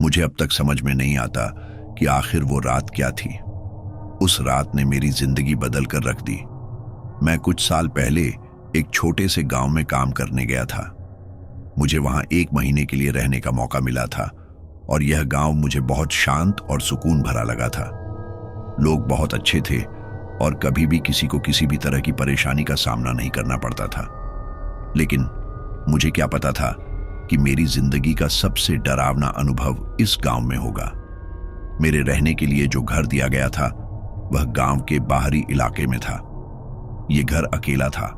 मुझे अब तक समझ में नहीं आता कि आखिर वो रात क्या थी। उस रात ने मेरी जिंदगी बदल कर रख दी। मैं कुछ साल पहले एक छोटे से गांव में काम करने गया था। मुझे वहां 1 महीने के लिए रहने का मौका मिला था और यह गांव मुझे बहुत शांत और सुकून भरा लगा था। लोग बहुत अच्छे थे और कभी भी किसी को किसी भी तरह की परेशानी का सामना नहीं करना पड़ता था। लेकिन मुझे क्या पता था कि मेरी जिंदगी का सबसे डरावना अनुभव इस गांव में होगा। मेरे रहने के लिए जो घर दिया गया था वह गांव के बाहरी इलाके में था। यह घर अकेला था,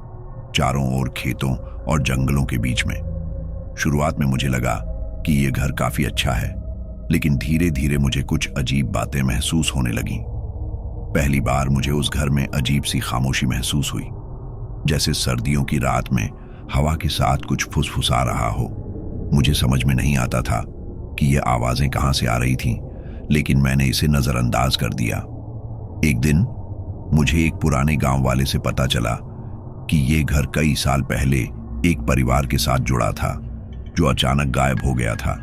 चारों ओर खेतों और जंगलों के बीच में। शुरुआत में मुझे लगा कि यह घर काफी अच्छा है, लेकिन धीरे धीरे मुझे कुछ अजीब बातें महसूस होने लगीं। पहली बार मुझे उस घर में अजीब सी खामोशी महसूस हुई, जैसे सर्दियों की रात में हवा के साथ कुछ फुसफुसा रहा हो। मुझे समझ में नहीं आता था कि ये आवाजें कहां से आ रही थीं, लेकिन मैंने इसे नजरअंदाज कर दिया। एक दिन मुझे एक पुराने गांव वाले से पता चला कि ये घर कई साल पहले एक परिवार के साथ जुड़ा था, जो अचानक गायब हो गया था।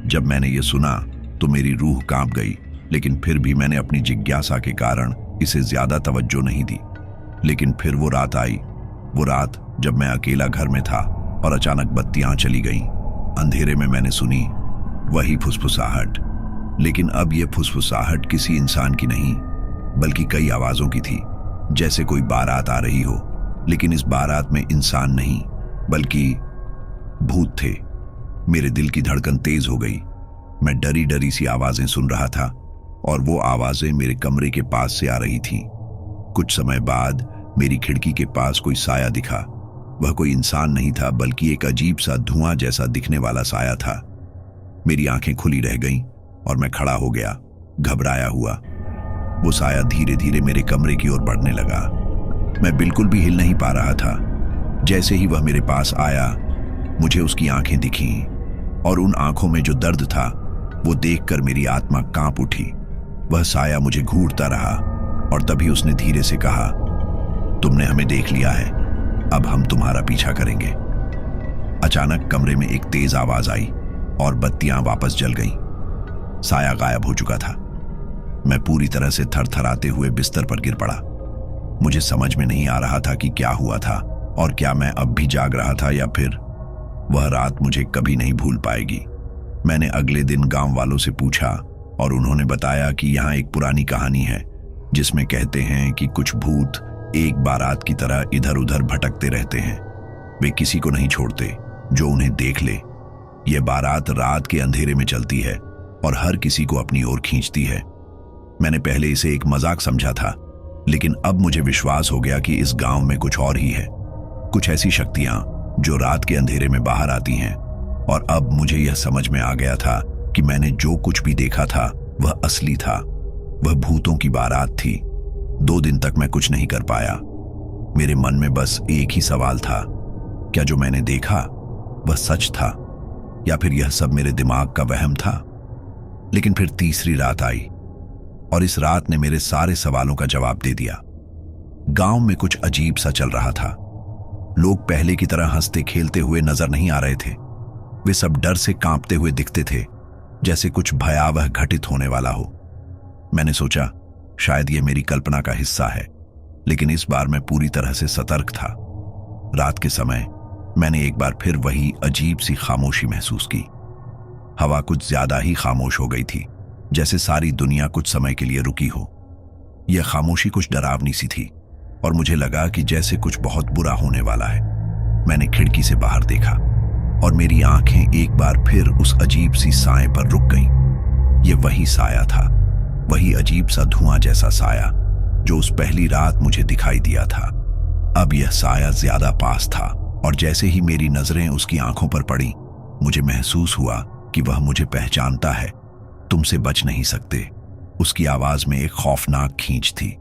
जब मैंने ये सुना तो मेरी रूह कांप गई, लेकिन फिर भी मैंने अपनी जिज्ञासा के कारण इसे ज्यादा तवज्जो नहीं दी। लेकिन फिर वो रात आई, वो रात जब मैं अकेला घर में था और अचानक बत्तियां चली गईं। अंधेरे में मैंने सुनी वही फुसफुसाहट, लेकिन अब यह फुसफुसाहट किसी इंसान की नहीं बल्कि कई आवाजों की थी। जैसे कोई बारात आ रही हो, लेकिन इस बारात में इंसान नहीं बल्कि भूत थे। मेरे दिल की धड़कन तेज हो गई। मैं डरी डरी सी आवाजें सुन रहा था और वो आवाजें मेरे कमरे के पास से आ रही थीं। कुछ समय बाद मेरी खिड़की के पास कोई साया दिखा। वह कोई इंसान नहीं था बल्कि एक अजीब सा धुआं जैसा दिखने वाला साया था। मेरी आंखें खुली रह गईं और मैं खड़ा हो गया, घबराया हुआ। वो साया धीरे धीरे मेरे कमरे की ओर बढ़ने लगा। मैं बिल्कुल भी हिल नहीं पा रहा था। जैसे ही वह मेरे पास आया, मुझे उसकी आंखें दिखीं और उन आंखों में जो दर्द था वो देखकर मेरी आत्मा कांप उठी। वह साया मुझे घूरता रहा और तभी उसने धीरे से कहा, तुमने हमें देख लिया है, अब हम तुम्हारा पीछा करेंगे। अचानक कमरे में एक तेज आवाज आई और बत्तियां वापस जल गईं। साया गायब हो चुका था। मैं पूरी तरह से थरथराते हुए बिस्तर पर गिर पड़ा। मुझे समझ में नहीं आ रहा था कि क्या हुआ था और क्या मैं अब भी जाग रहा था या फिर वह रात मुझे कभी नहीं भूल पाएगी। मैंने अगले दिन गांव वालों से पूछा और उन्होंने बताया कि यहाँ एक पुरानी कहानी है जिसमें कहते हैं कि कुछ भूत एक बारात की तरह इधर उधर भटकते रहते हैं। वे किसी को नहीं छोड़ते जो उन्हें देख ले। यह बारात रात के अंधेरे में चलती है और हर किसी को अपनी ओर खींचती है। मैंने पहले इसे एक मजाक समझा था, लेकिन अब मुझे विश्वास हो गया कि इस गांव में कुछ और ही है। कुछ ऐसी शक्तियां जो रात के अंधेरे में बाहर आती हैं। और अब मुझे यह समझ में आ गया था कि मैंने जो कुछ भी देखा था वह असली था। वह भूतों की बारात थी। 2 दिन तक मैं कुछ नहीं कर पाया। मेरे मन में बस एक ही सवाल था, क्या जो मैंने देखा वह सच था या फिर यह सब मेरे दिमाग का वहम था। लेकिन फिर तीसरी रात आई और इस रात ने मेरे सारे सवालों का जवाब दे दिया। गांव में कुछ अजीब सा चल रहा था। लोग पहले की तरह हंसते खेलते हुए नजर नहीं आ रहे थे। वे सब डर से कांपते हुए दिखते थे, जैसे कुछ भयावह घटित होने वाला हो। मैंने सोचा शायद यह मेरी कल्पना का हिस्सा है, लेकिन इस बार मैं पूरी तरह से सतर्क था। रात के समय मैंने एक बार फिर वही अजीब सी खामोशी महसूस की। हवा कुछ ज्यादा ही खामोश हो गई थी, जैसे सारी दुनिया कुछ समय के लिए रुकी हो। यह खामोशी कुछ डरावनी सी थी और मुझे लगा कि जैसे कुछ बहुत बुरा होने वाला है। मैंने खिड़की से बाहर देखा और मेरी आंखें एक बार फिर उस अजीब सी साए पर रुक गईं। यह वही साया था, वही अजीब सा धुआं जैसा साया जो उस पहली रात मुझे दिखाई दिया था। अब यह साया ज्यादा पास था और जैसे ही मेरी नजरें उसकी आंखों पर पड़ी, मुझे महसूस हुआ कि वह मुझे पहचानता है। तुमसे बच नहीं सकते। उसकी आवाज में एक खौफनाक खींच थी।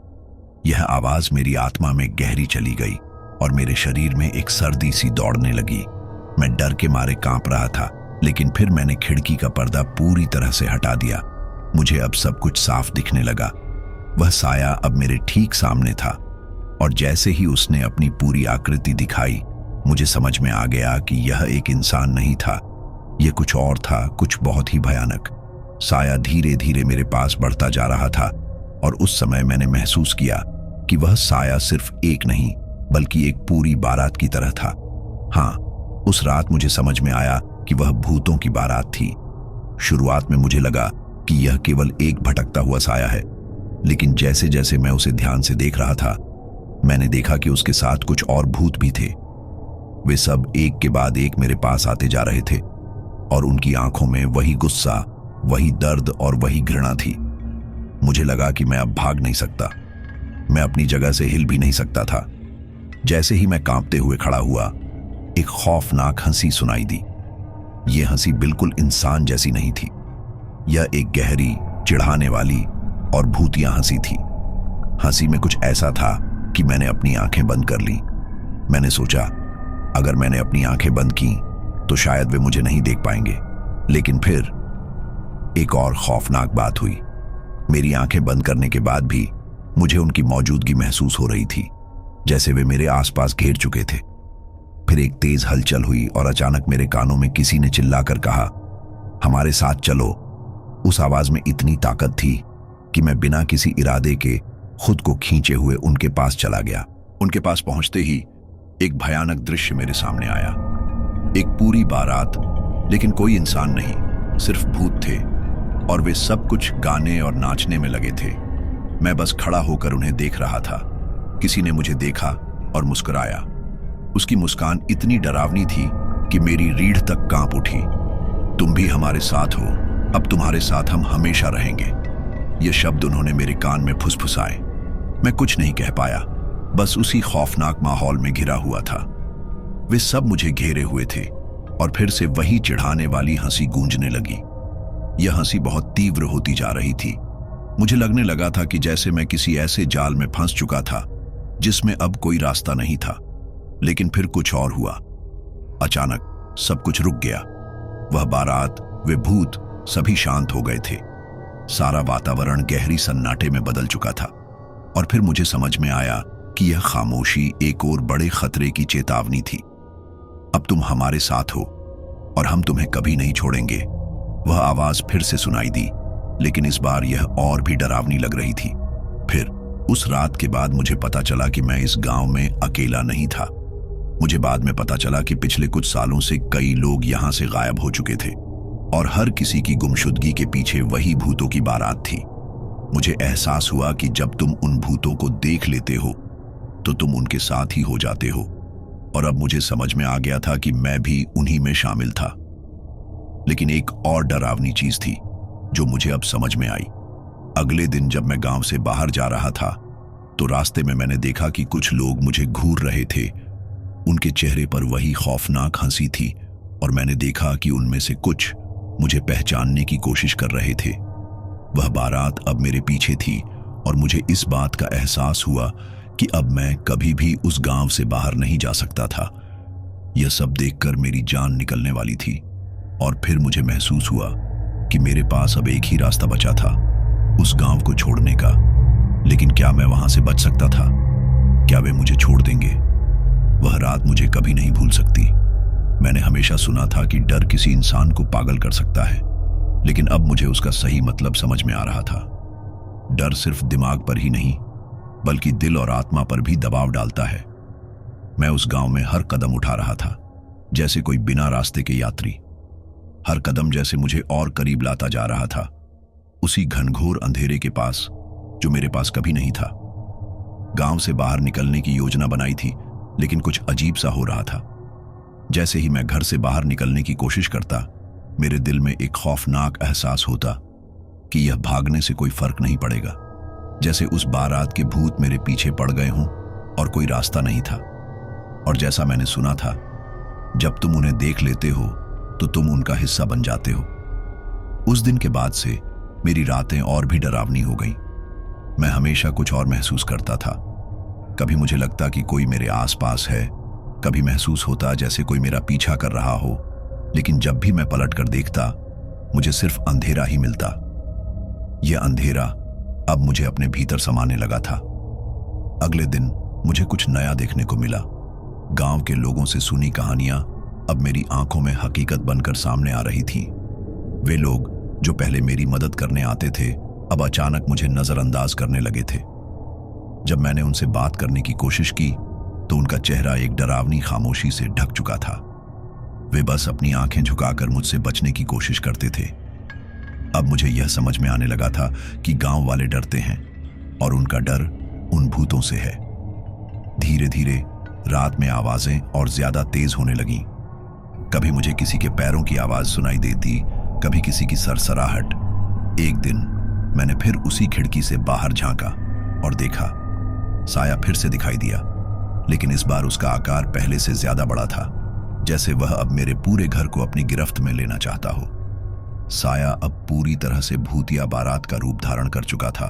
यह आवाज मेरी आत्मा में गहरी चली गई और मेरे शरीर में एक सर्दी सी दौड़ने लगी। मैं डर के मारे कांप रहा था, लेकिन फिर मैंने खिड़की का पर्दा पूरी तरह से हटा दिया। मुझे अब सब कुछ साफ दिखने लगा। वह साया अब मेरे ठीक सामने था और जैसे ही उसने अपनी पूरी आकृति दिखाई, मुझे समझ में आ गया कि यह एक इंसान नहीं था। यह कुछ और था, कुछ बहुत ही भयानक। साया धीरे धीरे मेरे पास बढ़ता जा रहा था और उस समय मैंने महसूस किया कि वह साया सिर्फ एक नहीं बल्कि एक पूरी बारात की तरह था। हाँ, उस रात मुझे समझ में आया कि वह भूतों की बारात थी। शुरुआत में मुझे लगा कि यह केवल एक भटकता हुआ साया है, लेकिन जैसे जैसे मैं उसे ध्यान से देख रहा था, मैंने देखा कि उसके साथ कुछ और भूत भी थे। वे सब एक के बाद एक मेरे पास आते जा रहे थे और उनकी आंखों में वही गुस्सा, वही दर्द और वही घृणा थी। मुझे लगा कि मैं अब भाग नहीं सकता, मैं अपनी जगह से हिल भी नहीं सकता था। जैसे ही मैं कांपते हुए खड़ा हुआ, एक खौफनाक हंसी सुनाई दी। यह हंसी बिल्कुल इंसान जैसी नहीं थी। यह एक गहरी, चिढ़ाने वाली और भूतिया हंसी थी। हंसी में कुछ ऐसा था कि मैंने अपनी आंखें बंद कर ली। मैंने सोचा, अगर मैंने अपनी आंखें बंद की तो शायद वे मुझे नहीं देख पाएंगे। लेकिन फिर एक और खौफनाक बात हुई। मेरी आंखें बंद करने के बाद भी मुझे उनकी मौजूदगी महसूस हो रही थी, जैसे वे मेरे आसपास घेर चुके थे। फिर एक तेज हलचल हुई और अचानक मेरे कानों में किसी ने चिल्लाकर कहा, हमारे साथ चलो। उस आवाज में इतनी ताकत थी कि मैं बिना किसी इरादे के खुद को खींचे हुए उनके पास चला गया। उनके पास पहुंचते ही एक भयानक दृश्य मेरे सामने आया। एक पूरी बारात, लेकिन कोई इंसान नहीं, सिर्फ भूत थे और वे सब कुछ गाने और नाचने में लगे थे। मैं बस खड़ा होकर उन्हें देख रहा था। किसी ने मुझे देखा और मुस्कुराया। उसकी मुस्कान इतनी डरावनी थी कि मेरी रीढ़ तक कांप उठी। तुम भी हमारे साथ हो, अब तुम्हारे साथ हम हमेशा रहेंगे। ये शब्द उन्होंने मेरे कान में फुसफुसाए। मैं कुछ नहीं कह पाया, बस उसी खौफनाक माहौल में घिरा हुआ था। वे सब मुझे घेरे हुए थे और फिर से वही चिढ़ाने वाली हंसी गूंजने लगी। यह हंसी बहुत तीव्र होती जा रही थी। मुझे लगने लगा था कि जैसे मैं किसी ऐसे जाल में फंस चुका था जिसमें अब कोई रास्ता नहीं था। लेकिन फिर कुछ और हुआ। अचानक सब कुछ रुक गया। वह बारात, वे भूत, सभी शांत हो गए थे। सारा वातावरण गहरी सन्नाटे में बदल चुका था और फिर मुझे समझ में आया कि यह खामोशी एक और बड़े खतरे की चेतावनी थी। अब तुम हमारे साथ हो और हम तुम्हें कभी नहीं छोड़ेंगे। वह आवाज फिर से सुनाई दी, लेकिन इस बार यह और भी डरावनी लग रही थी। फिर उस रात के बाद मुझे पता चला कि मैं इस गांव में अकेला नहीं था। मुझे बाद में पता चला कि पिछले कुछ सालों से कई लोग यहां से गायब हो चुके थे और हर किसी की गुमशुदगी के पीछे वही भूतों की बारात थी। मुझे एहसास हुआ कि जब तुम उन भूतों को देख लेते हो तो तुम उनके साथ ही हो जाते हो, और अब मुझे समझ में आ गया था कि मैं भी उन्हीं में शामिल था। लेकिन एक और डरावनी चीज थी जो मुझे अब समझ में आई। अगले दिन जब मैं गांव से बाहर जा रहा था तो रास्ते में मैंने देखा कि कुछ लोग मुझे घूर रहे थे। उनके चेहरे पर वही खौफनाक हंसी थी और मैंने देखा कि उनमें से कुछ मुझे पहचानने की कोशिश कर रहे थे। वह बारात अब मेरे पीछे थी और मुझे इस बात का एहसास हुआ कि अब मैं कभी भी उस गांव से बाहर नहीं जा सकता था। यह सब देखकर मेरी जान निकलने वाली थी और फिर मुझे महसूस हुआ कि मेरे पास अब एक ही रास्ता बचा था, उस गांव को छोड़ने का। लेकिन क्या मैं वहां से बच सकता था? क्या वे मुझे छोड़ देंगे? वह रात मुझे कभी नहीं भूल सकती। मैंने हमेशा सुना था कि डर किसी इंसान को पागल कर सकता है, लेकिन अब मुझे उसका सही मतलब समझ में आ रहा था। डर सिर्फ दिमाग पर ही नहीं बल्कि दिल और आत्मा पर भी दबाव डालता है। मैं उस गांव में हर कदम उठा रहा था जैसे कोई बिना रास्ते के यात्री। हर कदम जैसे मुझे और करीब लाता जा रहा था, उसी घनघोर अंधेरे के पास जो मेरे पास कभी नहीं था। गांव से बाहर निकलने की योजना बनाई थी, लेकिन कुछ अजीब सा हो रहा था। जैसे ही मैं घर से बाहर निकलने की कोशिश करता, मेरे दिल में एक खौफनाक एहसास होता कि यह भागने से कोई फर्क नहीं पड़ेगा। जैसे उस बारात के भूत मेरे पीछे पड़ गए हों और कोई रास्ता नहीं था। और जैसा मैंने सुना था, जब तुम उन्हें देख लेते हो तो तुम उनका हिस्सा बन जाते हो। उस दिन के बाद से मेरी रातें और भी डरावनी हो गईं। मैं हमेशा कुछ और महसूस करता था। कभी मुझे लगता कि कोई मेरे आसपास है, कभी महसूस होता जैसे कोई मेरा पीछा कर रहा हो, लेकिन जब भी मैं पलट कर देखता, मुझे सिर्फ अंधेरा ही मिलता। यह अंधेरा अब मुझे अपने भीतर समाने लगा था। अगले दिन मुझे कुछ नया देखने को मिला। गांव के लोगों से सुनी कहानियां अब मेरी आंखों में हकीकत बनकर सामने आ रही थीं। वे लोग जो पहले मेरी मदद करने आते थे अब अचानक मुझे नजरअंदाज करने लगे थे। जब मैंने उनसे बात करने की कोशिश की तो उनका चेहरा एक डरावनी खामोशी से ढक चुका था। वे बस अपनी आंखें झुकाकर मुझसे बचने की कोशिश करते थे। अब मुझे यह समझ में आने लगा था कि गांव वाले डरते हैं और उनका डर उन भूतों से है। धीरे धीरे रात में आवाजें और ज्यादा तेज होने लगीं। कभी मुझे किसी के पैरों की आवाज सुनाई देती, कभी किसी की सरसराहट। एक दिन मैंने फिर उसी खिड़की से बाहर झांका और देखा, साया फिर से दिखाई दिया, लेकिन इस बार उसका आकार पहले से ज्यादा बड़ा था, जैसे वह अब मेरे पूरे घर को अपनी गिरफ्त में लेना चाहता हो। साया अब पूरी तरह से भूतिया बारात का रूप धारण कर चुका था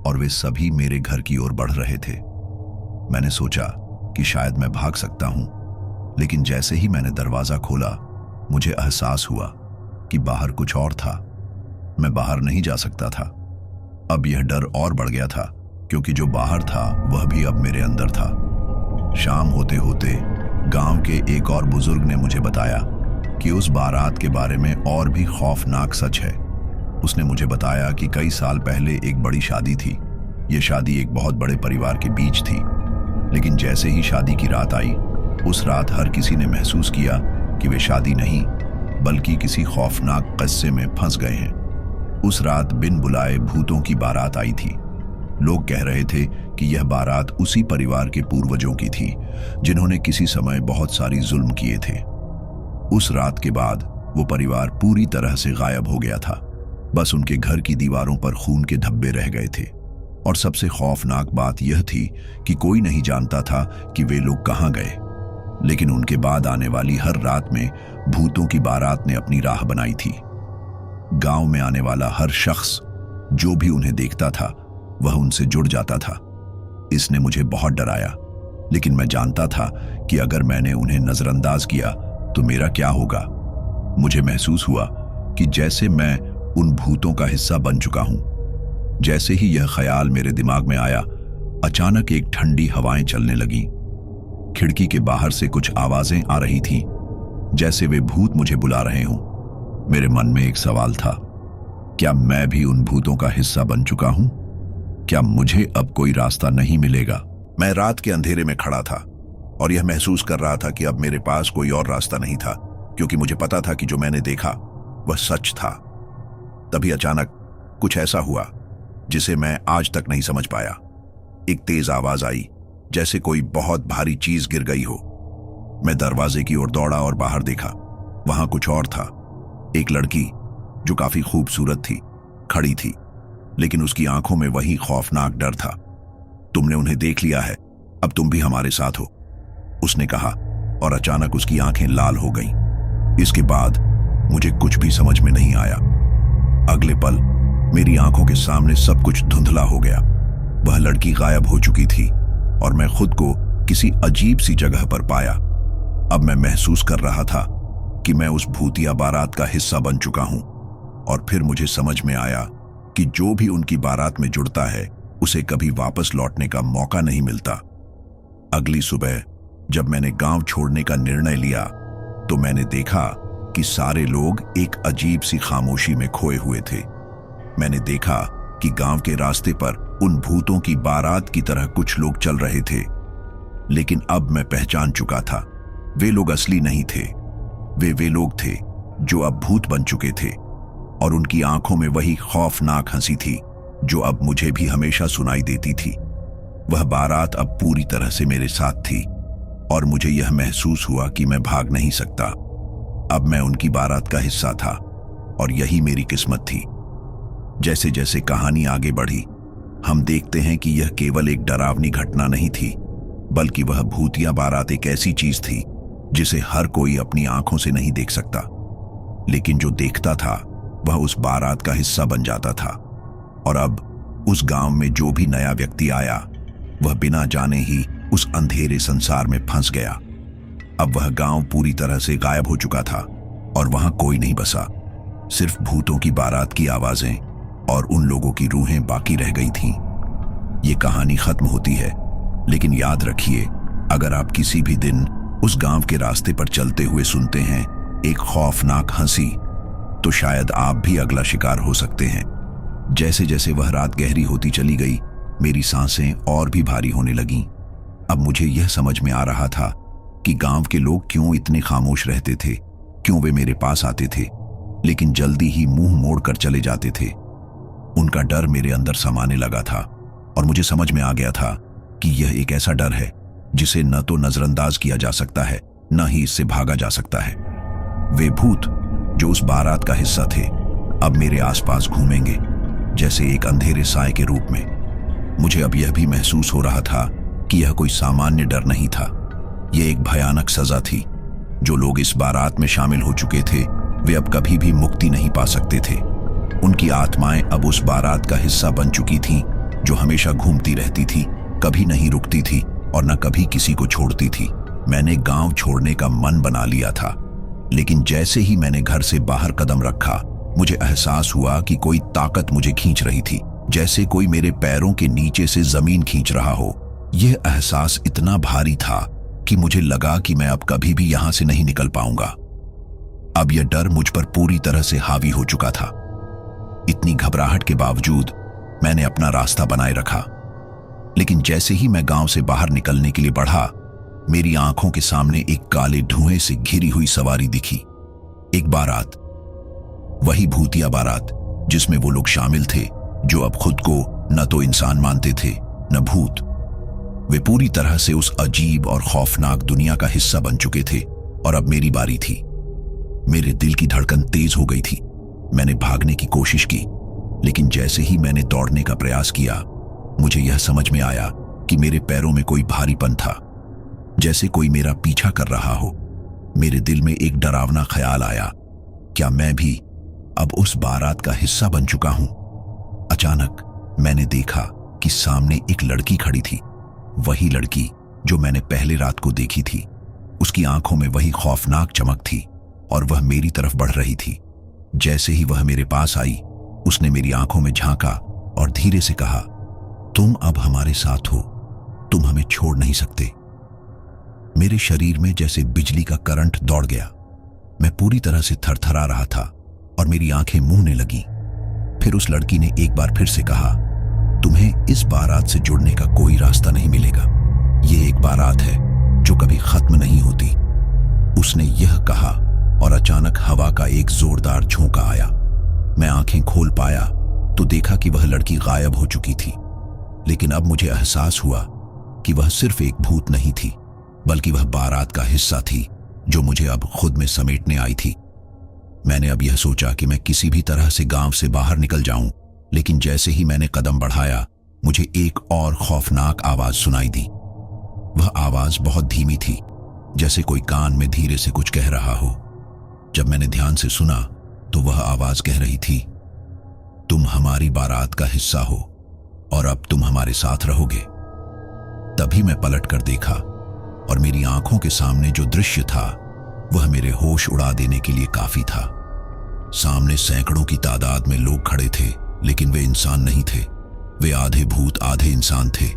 और वे सभी मेरे घर की ओर बढ़ रहे थे। मैंने सोचा कि शायद मैं भाग सकता हूं, लेकिन जैसे ही मैंने दरवाजा खोला मुझे एहसास हुआ कि बाहर कुछ और था। मैं बाहर नहीं जा सकता था। अब यह डर और बढ़ गया था क्योंकि जो बाहर था वह भी अब मेरे अंदर था। शाम होते होते गांव के एक और बुजुर्ग ने मुझे बताया कि उस बारात के बारे में और भी खौफनाक सच है। उसने मुझे बताया कि कई साल पहले एक बड़ी शादी थी। यह शादी एक बहुत बड़े परिवार के बीच थी, लेकिन जैसे ही शादी की रात आई, उस रात हर किसी ने महसूस किया कि वे शादी नहीं बल्कि किसी खौफनाक किस्से में फंस गए हैं। उस रात बिन बुलाए भूतों की बारात आई थी। लोग कह रहे थे कि यह बारात उसी परिवार के पूर्वजों की थी जिन्होंने किसी समय बहुत सारी जुल्म किए थे। उस रात के बाद वो परिवार पूरी तरह से गायब हो गया था। बस उनके घर की दीवारों पर खून के धब्बे रह गए थे। और सबसे खौफनाक बात यह थी कि कोई नहीं जानता था कि वे लोग कहां गए। लेकिन उनके बाद आने वाली हर रात में भूतों की बारात ने अपनी राह बनाई थी। गांव में आने वाला हर शख्स जो भी उन्हें देखता था वह उनसे जुड़ जाता था। इसने मुझे बहुत डराया, लेकिन मैं जानता था कि अगर मैंने उन्हें नजरअंदाज किया तो मेरा क्या होगा। मुझे महसूस हुआ कि जैसे मैं उन भूतों का हिस्सा बन चुका हूं। जैसे ही यह ख्याल मेरे दिमाग में आया, अचानक एक ठंडी हवाएं चलने लगीं। खिड़की के बाहर से कुछ आवाजें आ रही थीं, जैसे वे भूत मुझे बुला रहे हों। मेरे मन में एक सवाल था, क्या मैं भी उन भूतों का हिस्सा बन चुका हूं? क्या मुझे अब कोई रास्ता नहीं मिलेगा? मैं रात के अंधेरे में खड़ा था और यह महसूस कर रहा था कि अब मेरे पास कोई और रास्ता नहीं था, क्योंकि मुझे पता था कि जो मैंने देखा वह सच था। तभी अचानक कुछ ऐसा हुआ जिसे मैं आज तक नहीं समझ पाया। एक तेज आवाज आई, जैसे कोई बहुत भारी चीज गिर गई हो। मैं दरवाजे की ओर दौड़ा और बाहर देखा। वहां कुछ और था। एक लड़की जो काफी खूबसूरत थी, खड़ी थी, लेकिन उसकी आंखों में वही खौफनाक डर था। तुमने उन्हें देख लिया है, अब तुम भी हमारे साथ हो, उसने कहा, और अचानक उसकी आंखें लाल हो गईं। इसके बाद मुझे कुछ भी समझ में नहीं आया। अगले पल मेरी आंखों के सामने सब कुछ धुंधला हो गया। वह लड़की गायब हो चुकी थी और मैं खुद को किसी अजीब सी जगह पर पाया। अब मैं महसूस कर रहा था कि मैं उस भूतिया बारात का हिस्सा बन चुका हूं। और फिर मुझे समझ में आया कि जो भी उनकी बारात में जुड़ता है उसे कभी वापस लौटने का मौका नहीं मिलता। अगली सुबह जब मैंने गांव छोड़ने का निर्णय लिया तो मैंने देखा कि सारे लोग एक अजीब सी खामोशी में खोए हुए थे। मैंने देखा कि गांव के रास्ते पर उन भूतों की बारात की तरह कुछ लोग चल रहे थे, लेकिन अब मैं पहचान चुका था, वे लोग असली नहीं थे। वे लोग थे जो अब भूत बन चुके थे, और उनकी आंखों में वही खौफनाक हंसी थी जो अब मुझे भी हमेशा सुनाई देती थी। वह बारात अब पूरी तरह से मेरे साथ थी और मुझे यह महसूस हुआ कि मैं भाग नहीं सकता। अब मैं उनकी बारात का हिस्सा था और यही मेरी किस्मत थी। जैसे जैसे कहानी आगे बढ़ी, हम देखते हैं कि यह केवल एक डरावनी घटना नहीं थी, बल्कि वह भूतिया बारात एक ऐसी चीज थी जिसे हर कोई अपनी आंखों से नहीं देख सकता, लेकिन जो देखता था वह उस बारात का हिस्सा बन जाता था। और अब उस गांव में जो भी नया व्यक्ति आया वह बिना जाने ही उस अंधेरे संसार में फंस गया। अब वह गांव पूरी तरह से गायब हो चुका था और वहां कोई नहीं बसा। सिर्फ भूतों की बारात की आवाजें और उन लोगों की रूहें बाकी रह गई थीं। ये कहानी खत्म होती है, लेकिन याद रखिए, अगर आप किसी भी दिन उस गांव के रास्ते पर चलते हुए सुनते हैं एक खौफनाक हंसी, तो शायद आप भी अगला शिकार हो सकते हैं। जैसे जैसे वह रात गहरी होती चली गई, मेरी सांसें और भी भारी होने लगीं। अब मुझे यह समझ में आ रहा था कि गांव के लोग क्यों इतने खामोश रहते थे, क्यों वे मेरे पास आते थे लेकिन जल्दी ही मुंह मोड़कर चले जाते थे। उनका डर मेरे अंदर समाने लगा था और मुझे समझ में आ गया था कि यह एक ऐसा डर है जिसे न तो नजरअंदाज किया जा सकता है, न ही इससे भागा जा सकता है। वे भूत जो उस बारात का हिस्सा थे अब मेरे आसपास घूमेंगे, जैसे एक अंधेरे साए के रूप में। मुझे अब यह भी महसूस हो रहा था कि यह कोई सामान्य डर नहीं था, यह एक भयानक सजा थी। जो लोग इस बारात में शामिल हो चुके थे वे अब कभी भी मुक्ति नहीं पा सकते थे। उनकी आत्माएं अब उस बारात का हिस्सा बन चुकी थीं, जो हमेशा घूमती रहती थी, कभी नहीं रुकती थी और न कभी किसी को छोड़ती थी। मैंने गांव छोड़ने का मन बना लिया था, लेकिन जैसे ही मैंने घर से बाहर कदम रखा, मुझे एहसास हुआ कि कोई ताकत मुझे खींच रही थी, जैसे कोई मेरे पैरों के नीचे से जमीन खींच रहा हो। यह एहसास इतना भारी था कि मुझे लगा कि मैं अब कभी भी यहां से नहीं निकल पाऊंगा। अब यह डर मुझ पर पूरी तरह से हावी हो चुका था। इतनी घबराहट के बावजूद मैंने अपना रास्ता बनाए रखा, लेकिन जैसे ही मैं गांव से बाहर निकलने के लिए बढ़ा, मेरी आंखों के सामने एक काले धुएं से घिरी हुई सवारी दिखी। एक बारात, वही भूतिया बारात जिसमें वो लोग शामिल थे जो अब खुद को न तो इंसान मानते थे न भूत। वे पूरी तरह से उस अजीब और खौफनाक दुनिया का हिस्सा बन चुके थे और अब मेरी बारी थी। मेरे दिल की धड़कन तेज हो गई थी। मैंने भागने की कोशिश की, लेकिन जैसे ही मैंने दौड़ने का प्रयास किया, मुझे यह समझ में आया कि मेरे पैरों में कोई भारीपन था, जैसे कोई मेरा पीछा कर रहा हो। मेरे दिल में एक डरावना ख्याल आया, क्या मैं भी अब उस बारात का हिस्सा बन चुका हूं? अचानक मैंने देखा कि सामने एक लड़की खड़ी थी, वही लड़की जो मैंने पहले रात को देखी थी। उसकी आंखों में वही खौफनाक चमक थी और वह मेरी तरफ बढ़ रही थी। जैसे ही वह मेरे पास आई, उसने मेरी आंखों में झांका और धीरे से कहा, तुम अब हमारे साथ हो, तुम हमें छोड़ नहीं सकते। मेरे शरीर में जैसे बिजली का करंट दौड़ गया। मैं पूरी तरह से थरथरा रहा था और मेरी आंखें मूंने लगीं। फिर उस लड़की ने एक बार फिर से कहा, तुम्हें इस बारात से जुड़ने का कोई रास्ता नहीं मिलेगा। ये एक बारात है जो कभी खत्म नहीं होती। उसने यह कहा और अचानक हवा का एक जोरदार झोंका आया। मैं आंखें खोल पाया तो देखा कि वह लड़की गायब हो चुकी थी। लेकिन अब मुझे एहसास हुआ कि वह सिर्फ एक भूत नहीं थी, बल्कि वह बारात का हिस्सा थी जो मुझे अब खुद में समेटने आई थी। मैंने अब यह सोचा कि मैं किसी भी तरह से गांव से बाहर निकल जाऊं, लेकिन जैसे ही मैंने कदम बढ़ाया, मुझे एक और खौफनाक आवाज सुनाई दी। वह आवाज बहुत धीमी थी, जैसे कोई कान में धीरे से कुछ कह रहा हो। जब मैंने ध्यान से सुना तो वह आवाज कह रही थी, तुम हमारी बारात का हिस्सा हो और अब तुम हमारे साथ रहोगे। तभी मैं पलट कर देखा और मेरी आंखों के सामने जो दृश्य था वह मेरे होश उड़ा देने के लिए काफी था। सामने सैकड़ों की तादाद में लोग खड़े थे, लेकिन वे इंसान नहीं थे। वे आधे भूत आधे इंसान थे।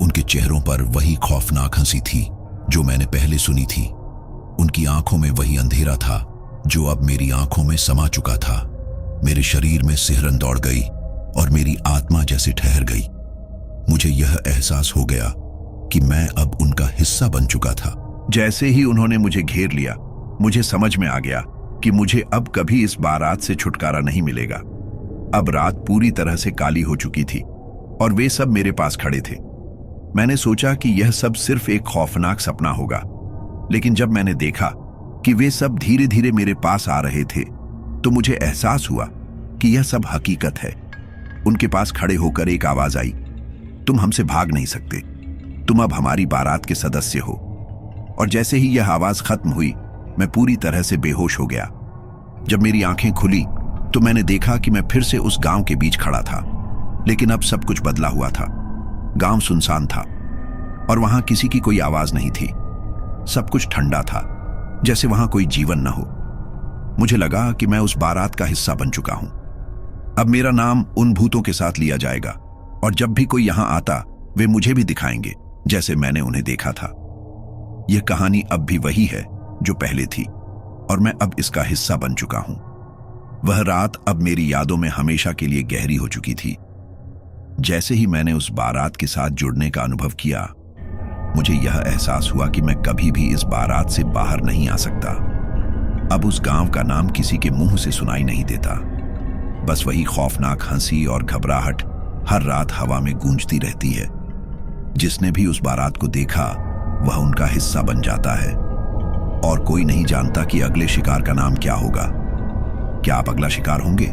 उनके चेहरों पर वही खौफनाक हंसी थी जो मैंने पहले सुनी थी। उनकी आंखों में वही अंधेरा था जो अब मेरी आंखों में समा चुका था। मेरे शरीर में सिहरन दौड़ गई और मेरी आत्मा जैसे ठहर गई। मुझे यह एहसास हो गया कि मैं अब उनका हिस्सा बन चुका था। जैसे ही उन्होंने मुझे घेर लिया, मुझे समझ में आ गया कि मुझे अब कभी इस बारात से छुटकारा नहीं मिलेगा। अब रात पूरी तरह से काली हो चुकी थी और वे सब मेरे पास खड़े थे। मैंने सोचा कि यह सब सिर्फ एक खौफनाक सपना होगा, लेकिन जब मैंने देखा कि वे सब धीरे धीरे मेरे पास आ रहे थे, तो मुझे एहसास हुआ कि यह सब हकीकत है। उनके पास खड़े होकर एक आवाज आई, तुम हमसे भाग नहीं सकते, तुम अब हमारी बारात के सदस्य हो। और जैसे ही यह आवाज खत्म हुई, मैं पूरी तरह से बेहोश हो गया। जब मेरी आंखें खुली तो मैंने देखा कि मैं फिर से उस गांव के बीच खड़ा था, लेकिन अब सब कुछ बदला हुआ था। गांव सुनसान था और वहां किसी की कोई आवाज नहीं थी। सब कुछ ठंडा था, जैसे वहां कोई जीवन न हो। मुझे लगा कि मैं उस बारात का हिस्सा बन चुका हूं। अब मेरा नाम उन भूतों के साथ लिया जाएगा और जब भी कोई यहां आता, वे मुझे भी दिखाएंगे जैसे मैंने उन्हें देखा था। यह कहानी अब भी वही है जो पहले थी और मैं अब इसका हिस्सा बन चुका हूं। वह रात अब मेरी यादों में हमेशा के लिए गहरी हो चुकी थी। जैसे ही मैंने उस बारात के साथ जुड़ने का अनुभव किया, मुझे यह एहसास हुआ कि मैं कभी भी इस बारात से बाहर नहीं आ सकता। अब उस गांव का नाम किसी के मुंह से सुनाई नहीं देता। बस वही खौफनाक हंसी और घबराहट हर रात हवा में गूंजती रहती है। जिसने भी उस बारात को देखा वह उनका हिस्सा बन जाता है, और कोई नहीं जानता कि अगले शिकार का नाम क्या होगा। क्या आप अगला शिकार होंगे?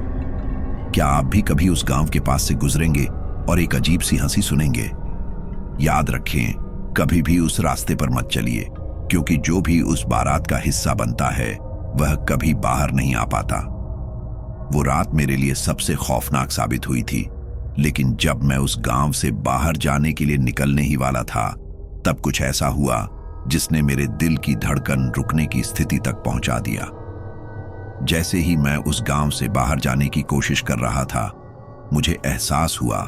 क्या आप भी कभी उस गांव के पास से गुजरेंगे और एक अजीब सी हंसी सुनेंगे? याद रखें, कभी भी उस रास्ते पर मत चलिए, क्योंकि जो भी उस बारात का हिस्सा बनता है वह कभी बाहर नहीं आ पाता। वो रात मेरे लिए सबसे खौफनाक साबित हुई थी, लेकिन जब मैं उस गांव से बाहर जाने के लिए निकलने ही वाला था, तब कुछ ऐसा हुआ जिसने मेरे दिल की धड़कन रुकने की स्थिति तक पहुंचा दिया। जैसे ही मैं उस गांव से बाहर जाने की कोशिश कर रहा था, मुझे एहसास हुआ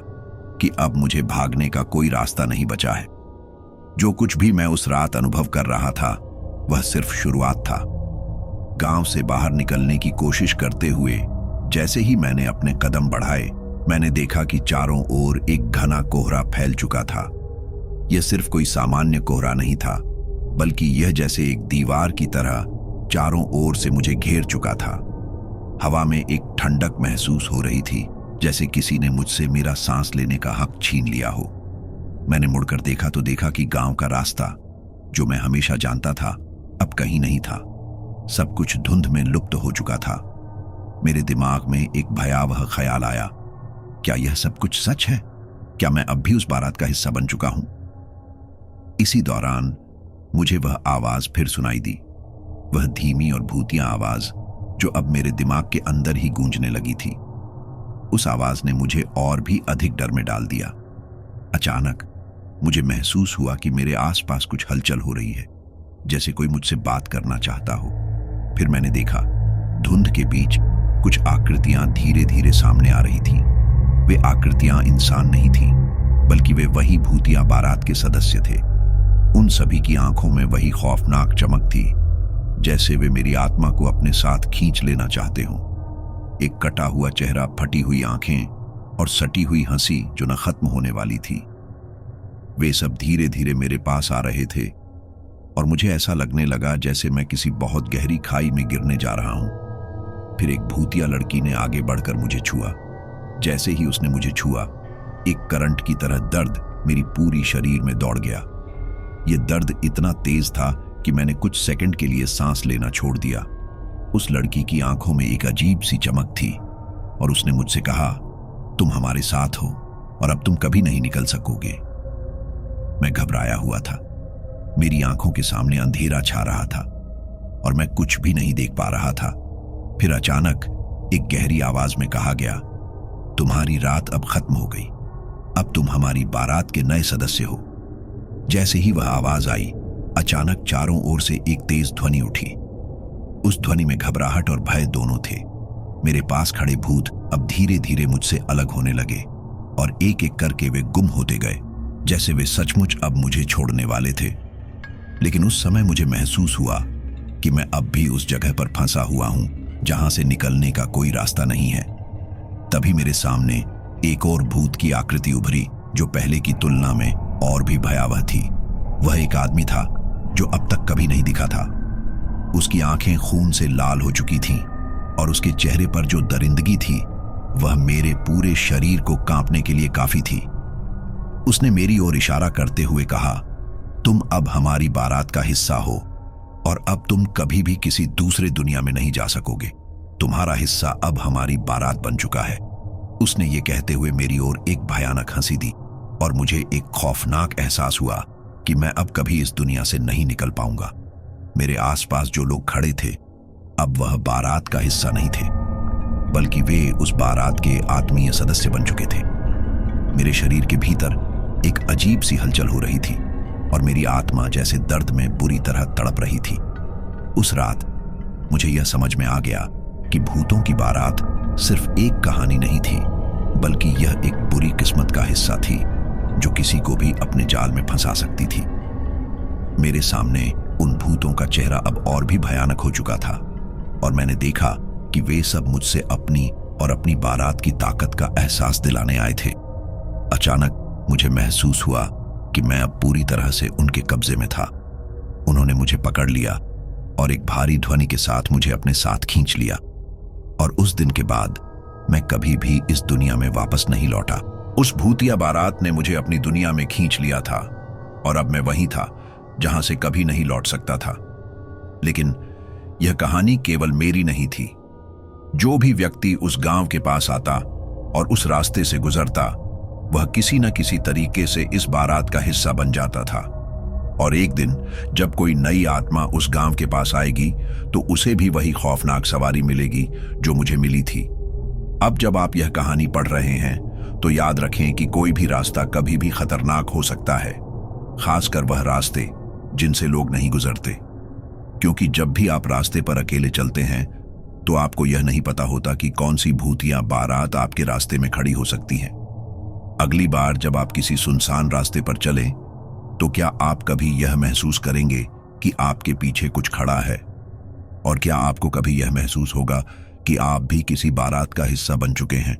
कि अब मुझे भागने का कोई रास्ता नहीं बचा है। जो कुछ भी मैं उस रात अनुभव कर रहा था वह सिर्फ शुरुआत था। गांव से बाहर निकलने की कोशिश करते हुए जैसे ही मैंने अपने कदम बढ़ाए, मैंने देखा कि चारों ओर एक घना कोहरा फैल चुका था। यह सिर्फ कोई सामान्य कोहरा नहीं था, बल्कि यह जैसे एक दीवार की तरह चारों ओर से मुझे घेर चुका था। हवा में एक ठंडक महसूस हो रही थी, जैसे किसी ने मुझसे मेरा सांस लेने का हक छीन लिया हो। मैंने मुड़कर देखा तो देखा कि गांव का रास्ता, जो मैं हमेशा जानता था, अब कहीं नहीं था। सब कुछ धुंध में लुप्त हो चुका था। मेरे दिमाग में एक भयावह ख्याल आया, क्या यह सब कुछ सच है? क्या मैं अब भी उस बारात का हिस्सा बन चुका हूं? इसी दौरान मुझे वह आवाज फिर सुनाई दी, वह धीमी और भूतिया आवाज जो अब मेरे दिमाग के अंदर ही गूंजने लगी थी। उस आवाज ने मुझे और भी अधिक डर में डाल दिया। अचानक मुझे महसूस हुआ कि मेरे आसपास कुछ हलचल हो रही है, जैसे कोई मुझसे बात करना चाहता हो। फिर मैंने देखा, धुंध के बीच कुछ आकृतियां धीरे धीरे सामने आ रही थीं। वे आकृतियां इंसान नहीं थीं, बल्कि वे वही भूतिया बारात के सदस्य थे। उन सभी की आंखों में वही खौफनाक चमक थी, जैसे वे मेरी आत्मा को अपने साथ खींच लेना चाहते हों। एक कटा हुआ चेहरा, फटी हुई आंखें और सटी हुई हंसी जो न खत्म होने वाली थी। वे सब धीरे धीरे मेरे पास आ रहे थे, और मुझे ऐसा लगने लगा जैसे मैं किसी बहुत गहरी खाई में गिरने जा रहा हूं। फिर एक भूतिया लड़की ने आगे बढ़कर मुझे छुआ। जैसे ही उसने मुझे छुआ, एक करंट की तरह दर्द मेरी पूरी शरीर में दौड़ गया। यह दर्द इतना तेज था कि मैंने कुछ सेकंड के लिए सांस लेना छोड़ दिया। उस लड़की की आंखों में एक अजीब सी चमक थी, और उसने मुझसे कहा, तुम हमारे साथ हो और अब तुम कभी नहीं निकल सकोगे। मैं घबराया हुआ था। मेरी आंखों के सामने अंधेरा छा रहा था और मैं कुछ भी नहीं देख पा रहा था। फिर अचानक एक गहरी आवाज में कहा गया, तुम्हारी रात अब खत्म हो गई, अब तुम हमारी बारात के नए सदस्य हो। जैसे ही वह आवाज आई, अचानक चारों ओर से एक तेज ध्वनि उठी। उस ध्वनि में घबराहट और भय दोनों थे। मेरे पास खड़े भूत अब धीरे धीरे मुझसे अलग होने लगे, और एक एक करके वे गुम होते गए, जैसे वे सचमुच अब मुझे छोड़ने वाले थे। लेकिन उस समय मुझे महसूस हुआ कि मैं अब भी उस जगह पर फंसा हुआ हूं जहां से निकलने का कोई रास्ता नहीं है। तभी मेरे सामने एक और भूत की आकृति उभरी, जो पहले की तुलना में और भी भयावह थी। वह एक आदमी था जो अब तक कभी नहीं दिखा था। उसकी आंखें खून से लाल हो चुकी थीं, और उसके चेहरे पर जो दरिंदगी थी वह मेरे पूरे शरीर को कांपने के लिए काफी थी। उसने मेरी ओर इशारा करते हुए कहा, तुम अब हमारी बारात का हिस्सा हो, और अब तुम कभी भी किसी दूसरे दुनिया में नहीं जा सकोगे। तुम्हारा हिस्सा अब हमारी बारात बन चुका है। उसने ये कहते हुए मेरी ओर एक भयानक हंसी दी, और मुझे एक खौफनाक एहसास हुआ कि मैं अब कभी इस दुनिया से नहीं निकल पाऊंगा। मेरे आसपास जो लोग खड़े थे, अब वह बारात का हिस्सा नहीं थे, बल्कि वे उस बारात के आत्मीय सदस्य बन चुके थे। मेरे शरीर के भीतर एक अजीब सी हलचल हो रही थी, और मेरी आत्मा जैसे दर्द में बुरी तरह तड़प रही थी। उस रात मुझे यह समझ में आ गया कि भूतों की बारात सिर्फ एक कहानी नहीं थी, बल्कि यह एक बुरी किस्मत का हिस्सा थी जो किसी को भी अपने जाल में फंसा सकती थी। मेरे सामने उन भूतों का चेहरा अब और भी भयानक हो चुका था, और मैंने देखा कि वे सब मुझसे अपनी और अपनी बारात की ताकत का एहसास दिलाने आए थे। अचानक मुझे महसूस हुआ कि मैं अब पूरी तरह से उनके कब्जे में था। उन्होंने मुझे पकड़ लिया और एक भारी ध्वनि के साथ मुझे अपने साथ खींच लिया, और उस दिन के बाद मैं कभी भी इस दुनिया में वापस नहीं लौटा। उस भूतिया बारात ने मुझे अपनी दुनिया में खींच लिया था और अब मैं वहीं था जहां से कभी नहीं लौट सकता था। लेकिन यह कहानी केवल मेरी नहीं थी। जो भी व्यक्ति उस गांव के पास आता और उस रास्ते से गुजरता, वह किसी न किसी तरीके से इस बारात का हिस्सा बन जाता था। और एक दिन जब कोई नई आत्मा उस गांव के पास आएगी तो उसे भी वही खौफनाक सवारी मिलेगी जो मुझे मिली थी। अब जब आप यह कहानी पढ़ रहे हैं तो याद रखें कि कोई भी रास्ता कभी भी खतरनाक हो सकता है, खासकर वह रास्ते जिनसे लोग नहीं गुजरते। क्योंकि जब भी आप रास्ते पर अकेले चलते हैं तो आपको यह नहीं पता होता कि कौन सी भूतिया बारात आपके रास्ते में खड़ी हो सकती है। अगली बार जब आप किसी सुनसान रास्ते पर चलें तो क्या आप कभी यह महसूस करेंगे कि आपके पीछे कुछ खड़ा है? और क्या आपको कभी यह महसूस होगा कि आप भी किसी बारात का हिस्सा बन चुके हैं?